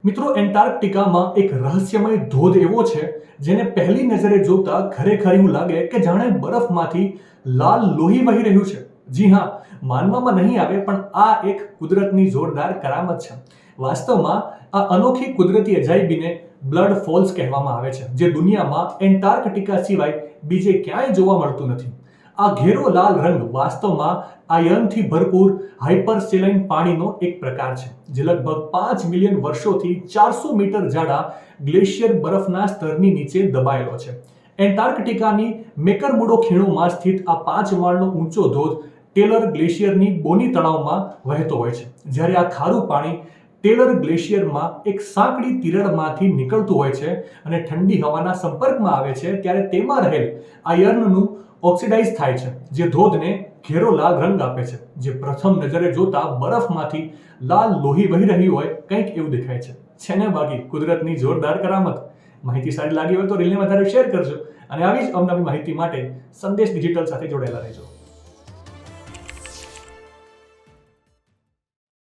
મિત્રો, એન્ટાર્કટિકામાં એક રહસ્યમય ધોધ એવો છે જેને પહેલી નજરે જોતા ખરેખર એવું લાગે કે જાણે બરફમાંથી લાલ લોહી વહી રહ્યું છે. જી હા, માનવામાં નહીં આવે પણ આ એક કુદરતની જોરદાર કરામત છે. વાસ્તવમાં આ અનોખી કુદરતી અજાયબીને બ્લડ ફોલ્સ કહેવામાં આવે છે, જે દુનિયામાં એન્ટાર્કટિકા સિવાય બીજે ક્યાંય જોવા મળતું નથી. આ ઘેરો લાલ રંગ વાસ્તવમાં આયર્નથી ભરપૂર હાઇપરસેલાઇન પાણીનો એક પ્રકાર છે, જે લગભગ 5 મિલિયન વર્ષોથી 400 મીટર જાડા ગ્લેશિયર બરફના સ્તરની નીચે દબાયેલો છે. એન્ટાર્કટિકાની મેકરમુડો ખીણોમાં સ્થિત આ 5 માળનો ઊંચો ધોધ ટેલર ગ્લેશિયરની બોની તળાવમાં વહેતો હોય છે. જ્યારે આ ખારું પાણી ટેલર ગ્લેશિયરમાં એક સાંકડી તિરાડમાંથી નીકળતું હોય છે અને ઠંડી હવાના સંપર્કમાં આવે છે, ત્યારે તેમાં રહેલ આયર્નનું ઓક્સિડાઇઝ થાય છે, જે ધોધને ઘેરો લાલ રંગ આપે છે, જે પ્રથમ નજરે જોતા બરફમાંથી લાલ લોહી વહી રહ્યું હોય કંઈક એવું દેખાય છે. છે ને બાકી કુદરતની જોરદાર કરામત? માહિતી સારી લાગી હોય તો રીલને વધારે શેર કરજો અને આવી જ અવનવી માહિતી માટે સંદેશ ડિજિટલ સાથે જોડાયેલા રહેજો.